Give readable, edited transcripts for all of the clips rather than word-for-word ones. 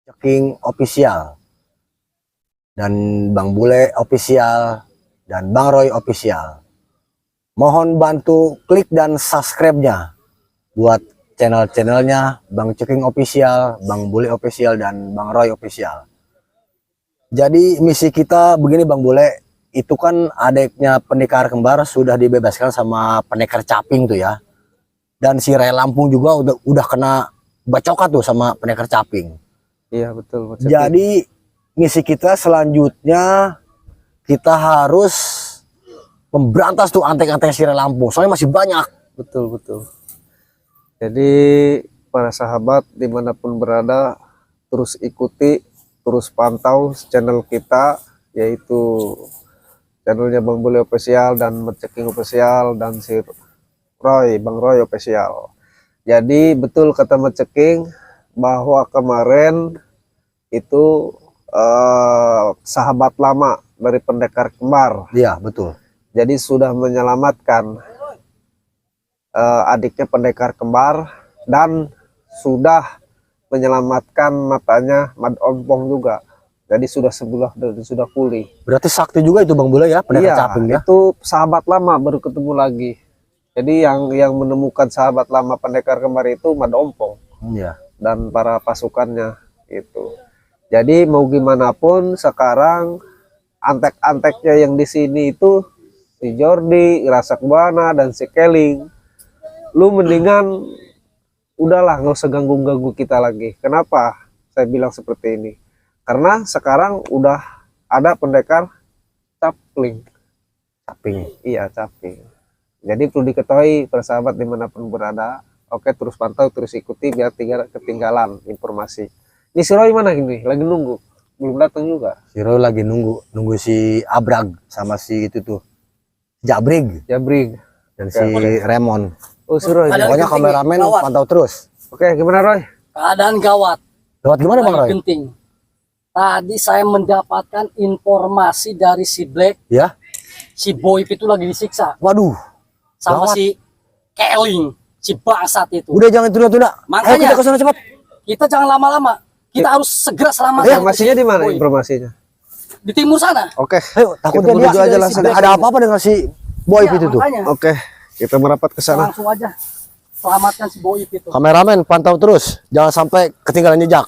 Ceking Official dan Bang Bule Official dan Bang Roy Official. Mohon bantu klik dan subscribe-nya buat channel-channelnya Bang Ceking Official, Bang Bule Official, dan Bang Roy Official. Jadi misi kita begini Bang Bule, itu kan adiknya pendekar kembar sudah dibebaskan sama pendekar caping tuh ya. Dan si Ray Lampung juga udah kena bacokat tuh sama pendekar caping. Iya betul. Jadi misi kita selanjutnya kita harus memberantas tuh antek-antek si Ray Lampung. Soalnya masih banyak. Betul. Jadi para sahabat dimanapun berada, terus ikuti, terus pantau channel kita, yaitu channelnya Bang Bule Official dan Ceking Official dan si Bang Roy Official. Jadi betul kata Ceking bahwa kemarin itu sahabat lama dari pendekar kembar. Iya betul. Jadi sudah menyelamatkan adiknya pendekar kembar dan sudah menyelamatkan matanya Mad Ompong juga. Jadi sudah sebulan dan sudah pulih. Berarti sakti juga itu Bang Bule ya, pendekar caping ya. Itu sahabat lama baru ketemu lagi. Jadi yang menemukan sahabat lama pendekar kembar itu Mad Ompong. Iya. Dan para pasukannya itu. Jadi mau gimana pun sekarang antek-anteknya yang di sini itu si Jordi, Rasak Buana dan si Keling. Lu mendingan udahlah nggak usah ganggu-ganggu kita lagi. Kenapa saya bilang seperti ini? Karena sekarang udah ada pendekar caping. Iya, caping. Jadi perlu diketahui para sahabat dimanapun berada. Oke, terus pantau, terus ikuti biar tidak ketinggalan informasi. Ini si Roy mana gini? Lagi nunggu, belum datang juga. Si Roy lagi nunggu si Abrag sama si itu tuh Jabrig dan si Remon. Oh, si Roy. Pokoknya kameramen pantau terus. Oke, gimana Roy? Keadaan gawat. Gawat gimana Bang Roy? Genting. Tadi saya mendapatkan informasi dari si Black. Ya. Si Boy itu lagi disiksa. Waduh. Sama Gawat. si Keling. Si bangsat itu. Udah jangan tunda-tunda. Makanya Ayo kita ke sana cepat. kita jangan lama-lama. Kita harus segera selamatkan. Informasinya di mana Boy. informasinya? Di timur sana. Oke. Ayo, takutnya Kita menuju dia aja langsung. ada apa-apa dengan si Boy Iya, itu tuh. makanya. Oke, kita merapat ke sana. Langsung aja. Selamatkan si Boy itu. Kameramen pantau terus, jangan sampai ketinggalan jejak.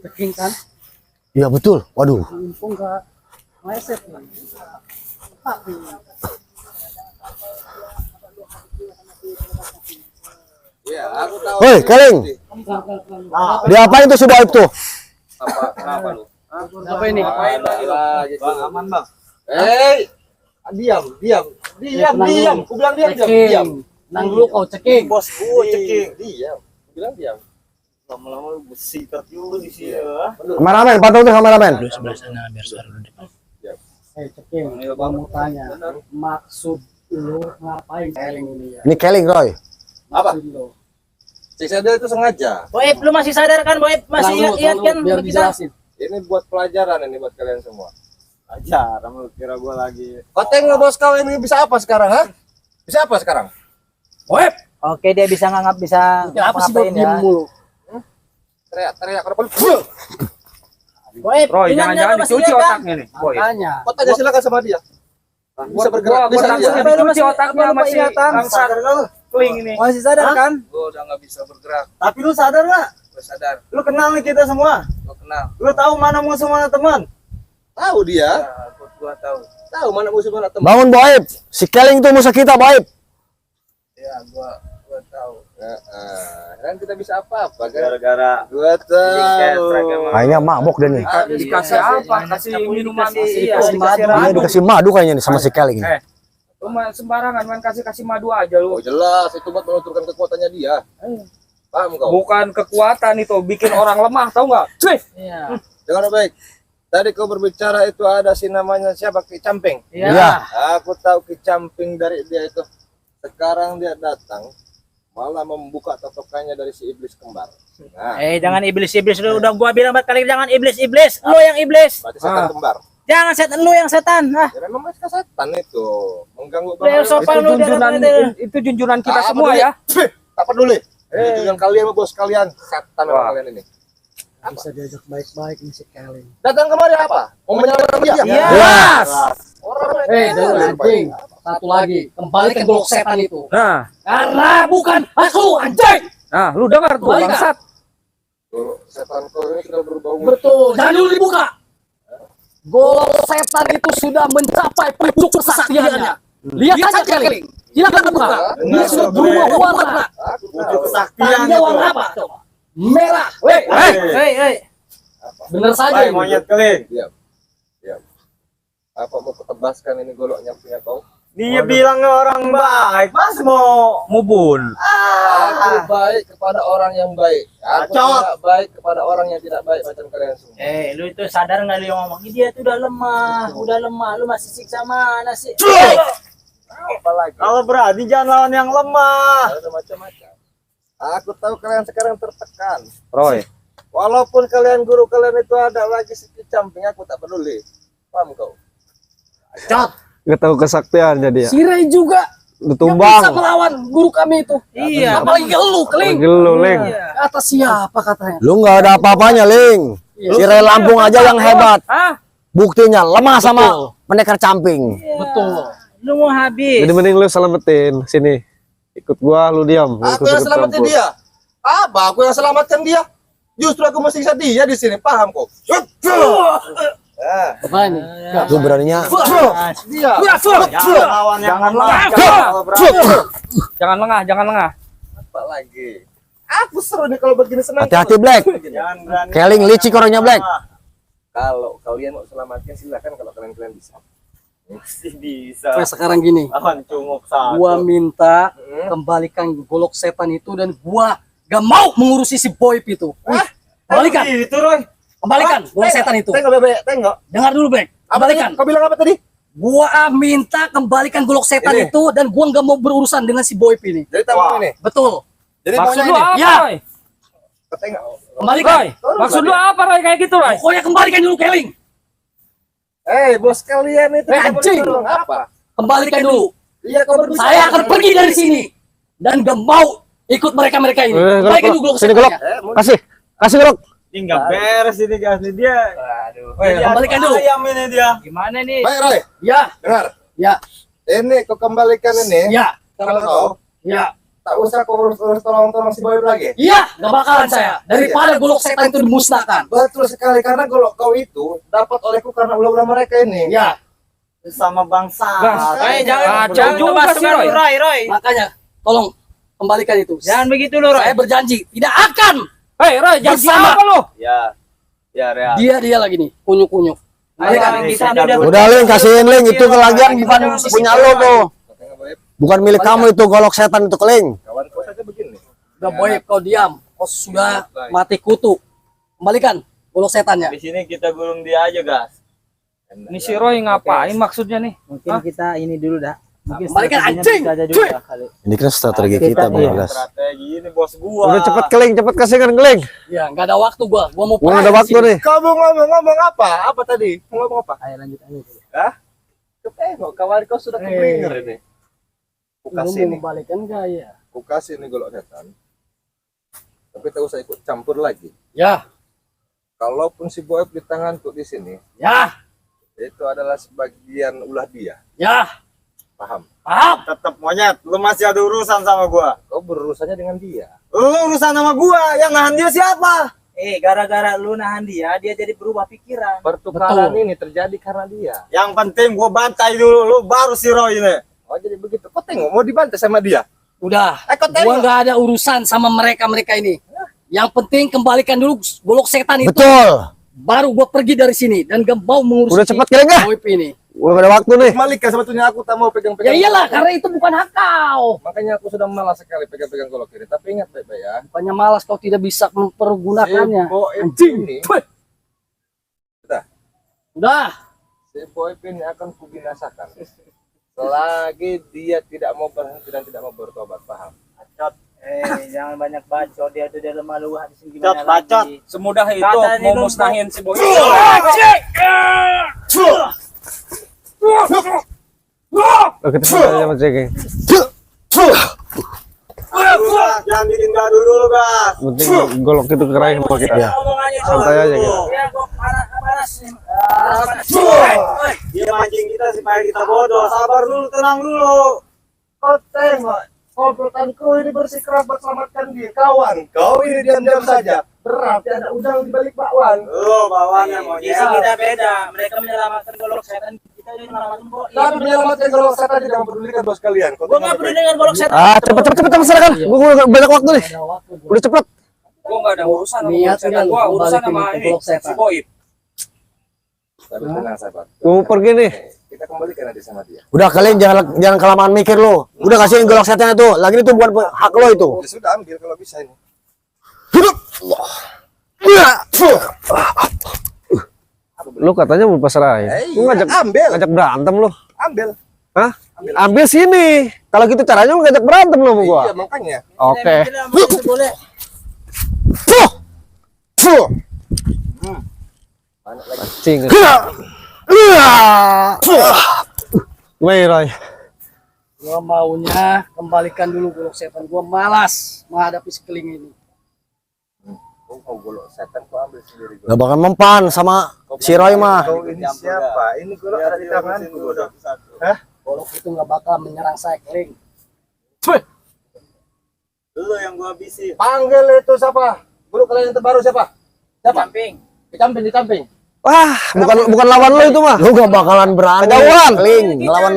Ceking kan. Iya betul. Waduh. Untung nggak meleset lagi. Hei, Keling. Diapain tuh si Boy tuh? Apa ini? Bang, aman bang. Diam. Ku bilang diam. Ceking. Nang dulu kau ceking. Bos gua ceking. Diam. Ku bilang diam. Lama-lama lu besi tertiup di sini ya. Kameramen pantau terus kameramen. Ceking. Gua mau tanya. Maksud lu ngapain Keling ini ya? Ini Keling Roy. Apa? Maksud lu. Siksa dia itu sengaja. Boib, lu masih sadar kan, Boib? Masih ingat kan biar kita? dijelasin. Ini buat pelajaran ini buat kalian semua. Ajar, kamu kira gua lagi. Katanya bos kau ini bisa apa sekarang, ha? Bisa apa sekarang? Web. Oke, dia bisa nganggap bisa Apa sih buat ngapain diem ya. mulu? Teriak pada polis. Boib, Roy, ingat jangan-jangan nggak lu masih dicuci ingat kan? otaknya nih, Boy. Makanya. Kau tanya silakan sama dia. Bisa bergerak, Gua bisa takut dia. Sampai lu dicuci masih- otaknya lupa masih ingatan. bangsat keling ini. Masih sadar kan? Gua udah nggak bisa bergerak. Tapi lu sadar gak? Gua sadar. Lu kenal nih kita semua. Gua kenal. Lu tahu mana musuh mana teman. Tahu dia. Ya, gua tahu. Tahu mana musuh mana teman. Bangun Boy. Si Keling tuh musuh kita Boy. Ya, gua tahu. Kan kita bisa apa-apa kan? Gara-gara Gua tahu. Kayaknya mabok deh nih. Dikasih apa? Kasih minuman Dikasih madu. Iya dikasih madu kayaknya nih sama si Keling. Lu main sembarangan main kasih madu aja lu. Oh jelas itu buat melunturkan kekuatannya dia. Paham kau? Bukan kekuatan itu, bikin orang lemah, tahu nggak? Cuy. Iya. Dengar baik. Tadi kau berbicara itu ada si namanya siapa? Ki Camping. Iya. Aku tahu Ki Camping dari dia itu. Sekarang dia datang malah membuka totokannya dari si iblis kembar. Nah, Jangan iblis-iblis lu. Udah gua bilang berkali jangan iblis-iblis. Lu yang iblis. berarti setan kembar. Jangan setan, lu yang setan. Ah. Ya memang mereka setan itu mengganggu Udah sopan lu Itu junjunan kita Tak semua peduli. ya. Tak peduli. Tujuan kalian sama bos kalian setan memang kalian ini. Bisa diajak baik-baik nih si Keling. Datang kemari apa? Mau menyelamatkan dia? Iya. Yes. Orang Dengar anjing. Satu lagi, kembalikan golok setan itu. Nah, Karena bukan aku anjing. lu dengar tuh Balik, bangsat. setan kau ini sudah berbau. Betul. Jangan dulu dibuka. Golok setan itu sudah mencapai puncak kesaktiannya. Lihat aja Keling. Silakan buka. Dia sudah berubah warna. Tanya warna apa? Coba. Merah. Hei. Bener saja. ini. Monyet keling. Diam. Diam. Apa mau ketebaskan ini goloknya punya kau? Dia bilang orang baik, mas mau Mubun. Aku baik kepada orang yang baik. Aku tidak baik kepada orang yang tidak baik macam kalian semua. Lu itu sadar nggak lu ngomong dia tuh udah lemah, lu masih siksa mana sih? Apalagi kalau berani jangan lawan yang lemah. ada macam-macam. Aku tahu kalian sekarang tertekan. Roy. Walaupun kalian guru kalian itu ada lagi sedikit camping, aku tak peduli. Paham kau? Nggak tahu kesaktiannya dia. Sirai juga Udah yang tumbang. bisa melawan guru kami itu. Iya. Apalagi lu, Keling. Gelu, Leng. Kata siapa katanya? Lu nggak ada apa-apanya, Ling. Si Ray Lampung aja yang hebat. Ah, Buktinya lemah sama pendekar camping. Betul. Lu mau habis. Jadi mending lu selamatin sini. Ikut gua, lu diam. Lu Aku yang ikut selamatin campur. dia. Apa? Aku yang selamatkan dia. Justru aku mesti siksa dia di sini. Paham kau? Apa ini? Lu beraninya Dia. Lawan yang lemah. jangan lengah. Apa lagi? Aku seru nih kalau begini senang. hati-hati, Black. Jangan berani. Keling licik orangnya, Black. Kalau kalian mau selamatkan silakan kalau kalian bisa. Masih bisa. Sampai sekarang gini, Lawan cunguk satu. gua minta kembalikan golok setan itu dan gua gak mau mengurusi si Boyp itu. Kembalikan, Itu Roy. kembalikan golok setan itu. Tengok bebek, tengok. Dengar dulu, Black. Apa tadi? Kembalikan. Kau bilang apa tadi? Gua minta kembalikan golok setan Ini. itu dan gua gak mau berurusan dengan si Boyp ini. Jadi tamu ini. Betul. Jadi Maksud maunya lu ini. apa, Ya. Roy? Tengok. Kembalikan. Roy, maksud lu apa, Roy, kayak gitu, Roy? Pokoknya kembalikan dulu, Keling. Bos kalian itu Anjing. boleh tolong apa? Kembalikan dulu. Iya, kau berdua. Saya akan pergi dari sini dan gak mau ikut mereka ini. Kembalikan dulu golok Sini golok. setannya. Kasih golok. Ini nggak beres ini guys. Ini dia. Jadi kembalikan adu dulu. ayam ini dia. Gimana nih? Baik, Roy. Ya, Dengar. ya, Ini kau kembalikan ini. ya, Kalau kau ya. tak usah kau urus tolong si Boy lagi. Iya, gak bakalan saya. Daripada golok setan itu dimusnahkan. Betul sekali karena kalau kau itu dapat olehku karena ulah-ulah mereka ini. Ya, Sama bangsa. Jangan Kacau juga sih, Roy. Roy. makanya tolong kembalikan itu. Jangan begitu lu, Saya Roy. berjanji tidak akan. Hei, Roy, jangan Bersama. apa lu? Ya. Ya Real. Dia lagi nih, kunyuk-kunyuk. Kita udah Udah, Ling, kasihin, Ling. Itu kelagian bukan punya lo tuh. Tengok, Boy. Bukan milik kamu itu golok setan itu, Keling. Kawan kau saja begini. Udah Boy, kau diam. Kau sudah mati kutu. Kembalikan golok setannya. Di sini kita gulung dia aja, guys. Ini si Roy ngapain maksudnya nih? Mungkin kita ini dulu dah. Mungkin Kembalikan strateginya anjing. bisa aja juga kali. Ini kan strategi kita, Bang Agas. Strategi ini bos gua. Udah cepet Keling, cepet kasihkan Keling. Ya, nggak ada waktu gua. Gua mau Gua nggak ada waktu nih. Kau mau ngomong apa? Apa tadi? Mau ngomong apa? Ayo lanjut aja. Kau tengok kawan kau sudah keblinger ini. Ku Lu kasih mau ini. kembalikan nggak ya? Ku kasih ini golok setan. Tapi tak usah ikut campur lagi. Ya, Kalaupun si Boy di tanganku di sini, ya, itu adalah sebagian ulah dia. ya. Paham? Paham? Tetap monyet, lu masih ada urusan sama gua. Kau berurusannya dengan dia. Lu urusan sama gua, yang nahan dia siapa? Gara-gara lu nahan dia jadi berubah pikiran. Pertukaran ini terjadi karena dia. Yang penting gua bantai dulu, lu baru si Roy ini. Oh jadi begitu. Kau tengok mau dibantai sama dia. Udah. Kau Gua tengok. nggak ada urusan sama mereka ini. Yang penting kembalikan dulu golok setan itu. Betul. Baru gua pergi dari sini dan gak mau mengurus Udah cepet Keling ah. Boyp ini. Gua nggak ada waktu nih. Malika sebetulnya aku tak mau pegang-pegang. Ya iyalah, karena itu bukan hak kau. Makanya aku sudah malas sekali pegang-pegang golok ini. Tapi ingat baik-baik ya. Bukannya malas kau tidak bisa mempergunakannya. Si Boy Anjing. ini, Udah. si Boy ini akan kubinasakan. Selagi dia tidak mau berhenti dan tidak mau bertobat, paham? Jangan banyak bacot, dia tuh dia lemah luah di sini Bacot, gimana bacot. lagi. Semudah itu Katanya mau dong, musnahin si Boy. Kita sama sama cek. Jangan bikin gaduh dulu, Gas. Penting golok itu keraih sama kita. Ya. Santai aja gitu. Ya, gua panas nih. Dia mancing kita supaya kita bodoh. Sabar dulu, tenang dulu. Kau tengok, komplotanku ini bersikeras berselamatkan diri. Kawan, kau ini diam-diam saja. Berarti ada udang di balik bakwan. Bawaannya Di monyet. sini kita beda. Mereka menyelamatkan golok setan, kita ini menyelamatkan golok. Tapi menyelamatkan golok setan tidak mempedulikan bos kalian. Kau Gua tengok nggak peduli baik-baik. dengan golok setan. Cepet masyarakat. Gua banyak waktu nih. Udah cepet. Gua enggak ada urusan sama Niat setan kan gua, urusan balikin sama ke ini golok setan. si Boy. Tapi tenang sahabat. Gua mau pergi nih. Kita kembalikan nanti sama dia. Udah kalian jangan kelamaan mikir lo. Udah kasihin golok setan itu. Lagi itu bukan hak lo itu. Ya sudah ambil kalau bisa ini. Lu katanya mau pasrah ya? Lu ngajak berantem lu. Ambil. Hah? Ambil sini. Kalau gitu caranya lu ngajak berantem lu sama gua. Iya makanya. Oke. Boleh. Cing. Gimana Roy? Gua maunya kembalikan dulu golok setan. Gua malas menghadapi sekeling ini. Kau golok setan kau ambil sendiri. Gak bakal mempan sama si Roy mah. Kau ini siapa? Ini golok ada di tanganku. Hah? Golok itu nggak bakal menyerang saya keling. Lu yang gua habisin. Panggil itu siapa? Golok kalian yang terbaru siapa? Siapa? Di camping. Wah, bukan lawan lo itu mah. Lu gak bakalan berani. Ketahuan. Keling ngelawan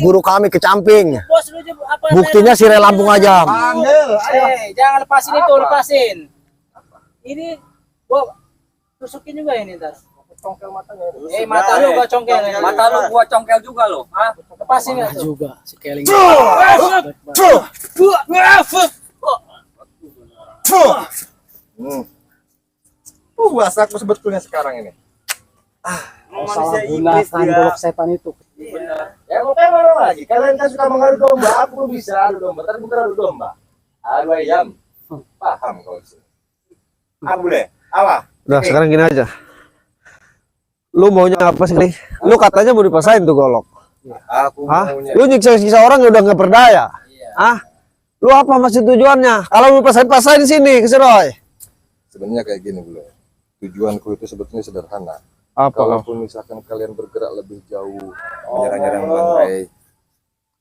guru kami kecamping. Bos lu aja apa? Buktinya si Re Lampung aja. Panggil. Ayo. Jangan lepasin itu, lepasin. Ini gua tusukin juga ini ntar. Congkel matanya. Mata lu gua congkel. Mata lu gua congkel juga lo. Hah? Lepasin ya tuh. Juga si keling. Wasaku sebetulnya sekarang ini. Salah gunakan golok setan itu. Ya mau pengen lagi. Kalian kan suka mengadu domba. Aku bisa adu domba, tapi bukan adu domba. Adu ayam. Paham kau sih. Abu deh. Apa? Udah, sekarang gini aja. Lu maunya apa sih, Ling? Lu katanya mau dipasain tuh golok. Aku Hah? maunya. Lu nyiksa-nyiksa orang udah nggak berdaya. Hah? Lu apa maksud tujuannya? Kalau lu pasain di sini ke si Roy. Sebenarnya kayak gini bro. Tujuanku itu sebetulnya sederhana. Apa? Kalaupun misalkan kalian bergerak lebih jauh, menyerang-nyerang Bang Ray,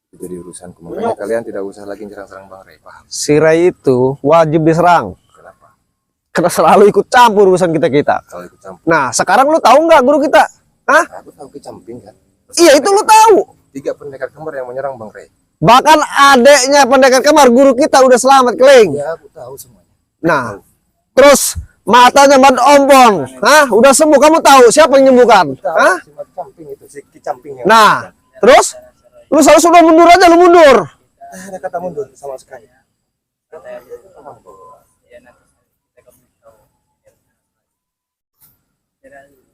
itu jadi urusanku. Makanya kalian tidak usah lagi nyerang-serang Bang Ray, paham? Si Ray itu wajib diserang. Kenapa? Karena selalu ikut campur urusan kita-kita. Kalau ikut campur, Nah, sekarang lu tahu nggak guru kita? Hah? aku tahu kecamping kan. Iya, itu lu tahu. 3 pendekar kembar yang menyerang Bang Ray. Bahkan adeknya pendekar kembar guru kita udah selamat, Keling. Ya aku tahu semuanya. Nah, terus matanya ban ompong. Hah? Udah sembuh, kamu tahu siapa yang nyembuhkan? Hah? Si camping itu, si kecamping yang. Nah, terus lu selalu sudah mundur aja, lu mundur. Ada kata mundur sama sekali.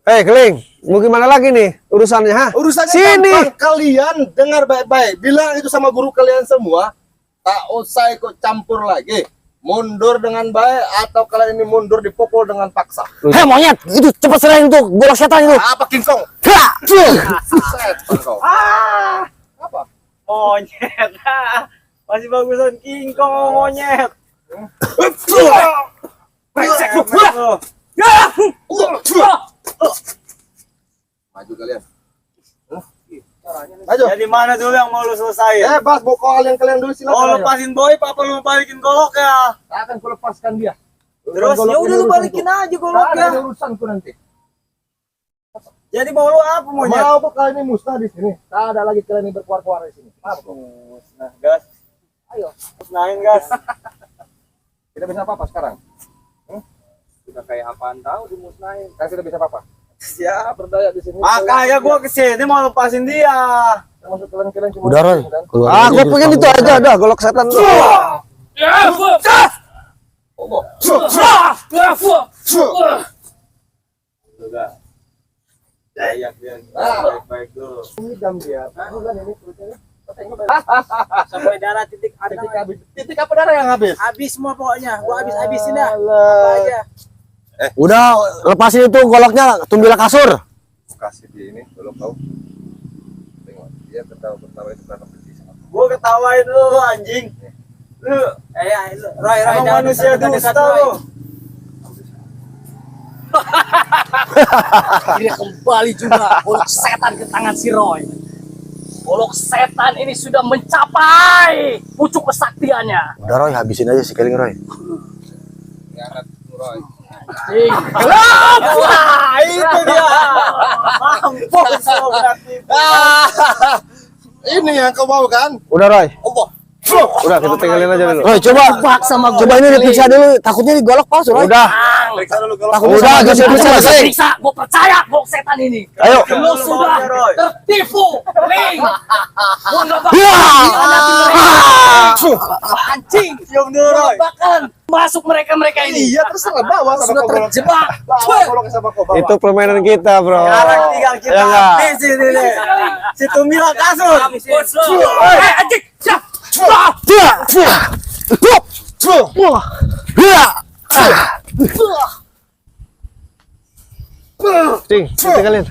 Hei, Keling, mau gimana lagi nih urusannya, ha? Urusannya Sini. gampang. Kalian dengar baik-baik. Bilang itu sama guru kalian semua. Tak usah ikut campur lagi. Mundur dengan baik atau kalian ini mundur dipukul dengan paksa. Hei monyet, itu cepat serahin tuh golok setan itu. Apa King Kong? Ha! Setan kau. Apa? Monyet. Masih bagusan King Kong sama monyet. Maju kalian. Maju. Jadi mana dulu yang mau lu selesai? Bebas bokol yang kalian dulu Oh, silakan. lepasin boy, apa lu balikin golok ya? Akan ku lepaskan dia. Terus Golok ya udah ini lu balikin urusanku. aja Tak goloknya. ada urusanku nanti. Jadi mau lu apa monyet? Mau kok kalian ini musnah di sini. Tak ada lagi kalian ini berkuar-kuar di sini. Paham kok? Nah, gas. Ayo. Musnahin gas. Tidak bisa apa-apa sekarang. Sudah kayak apaan tahu dimusnahin. Kan tidak bisa apa-apa. Siap. Berdaya di sini. Makanya gua kesini mau lepasin dia. Maksud kalian cuma Udah Roy, kan? keluar Ah, aja gua jurus pengen itu kamu. aja, dah golok setan tuh. Dayak dia baik-baik dulu. Ini jam dia. Bulan ini perutnya. Sampai darah titik Habis. Titik apa darah yang habis? habis semua pokoknya. Gua habisin dah. Apa aja. Udah lepasin itu goloknya, tumbil kasur. Kasih di ini, belum tahu. Tengok, dia ketawa itu karena benci sama aku. Gua ketawain lu anjing. Lu Roy, emang jangan manusia dekat-dekat, dusta Roy. lu. Akhirnya kembali juga golok setan ke tangan si Roy. Golok setan ini sudah mencapai pucuk kesaktiannya. Udah Roy, habisin aja si Keling Roy. Anjing. Wah, itu dia. Mampus lo berarti. Ini yang kau mau kan? Udah Roy. Allah. Udah kita tinggalin aja dulu. Roy, coba Sama coba ini diperiksa dulu, takutnya di golok palsu Roy. Udah. Periksa dulu kalau Takutnya Udah, sama gak usah diperiksa, periksa. Roy. Periksa, gue percaya golok setan ini. Ayo. Lu sudah Roy. tertipu, Ling. Gua nggak bakal Ya. mengkhianati mereka. Anjing. Cium dulu Roy. Bahkan masuk mereka ini. iya terserah bawa sama Sudah kau golok. terjebak. Bawa goloknya sama kau bawa. Itu permainan kita, Bro. Sekarang tinggal kita Ya enggak? habisin ini. Si Tumila kasur. Anjing. Siap. Cing, kita tinggalin.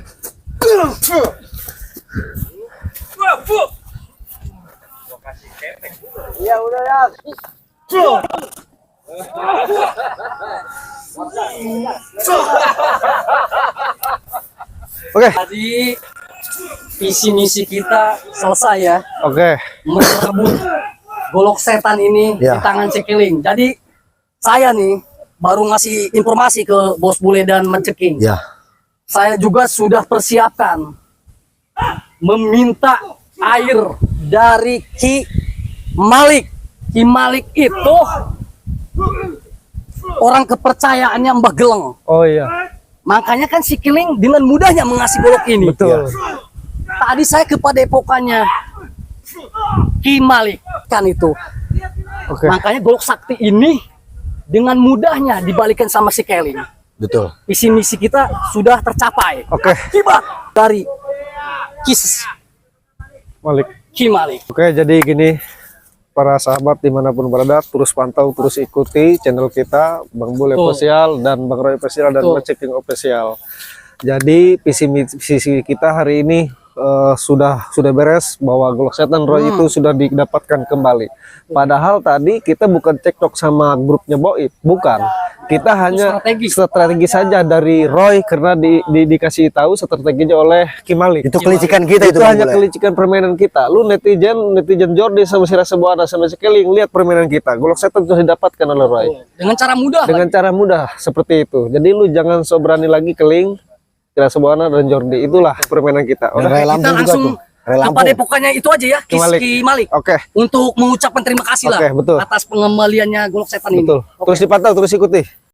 Ya udah ya. Oke. Tadi visi misi kita selesai ya. Oke. Merebut golok setan ini Ya. di tangan Cekeling. Jadi saya nih baru ngasih informasi ke Bos Bule dan Menceking. Ya. Saya juga sudah persiapkan meminta air dari Ki Malik. Ki Malik itu orang kepercayaannya Mbah Geleng. Oh iya. Makanya kan si Keling dengan mudahnya mengasih golok ini. Betul. Tadi saya ke padepokannya Ki Malik kan itu. Oke. Makanya golok sakti ini dengan mudahnya dibalikan sama si Keling. Betul. Visi misi kita sudah tercapai. Oke. Tiba dari Kis Malik. Ki Malik. Oke, jadi gini para sahabat dimanapun berada, terus pantau, terus ikuti channel kita Bang Bule Betul. Official dan Bang Roy Official dan Betul. Menceking Official. Jadi visi kita hari ini sudah beres bahwa golok setan Roy itu sudah didapatkan kembali. Padahal tadi kita bukan cekcok sama grupnya Boib, bukan. Kita hanya strategi saja dari Roy karena dikasih tahu strateginya oleh Ki Malik. Itu kelicikan kita itu Itu Bang hanya Bule. kelicikan permainan kita. Lu netizen Jordi sama si Rasa Buana sama si Keling, lihat permainan kita. Golok setan sudah didapatkan oleh Roy Dengan cara mudah. dengan cara mudah seperti itu. Jadi lu jangan so berani lagi Keling, si Rasa Buana dan Jordi. Itulah permainan kita. Dan Udah. Ray Kita Lampung juga langsung tuh. Ray ke Lampung. padepokannya itu aja ya, Ki Malik. Ki Malik. Oke, Untuk mengucapkan terima kasih lah Oke, betul. atas pengembaliannya golok setan ini. betul. Terus dipantau, terus ikuti.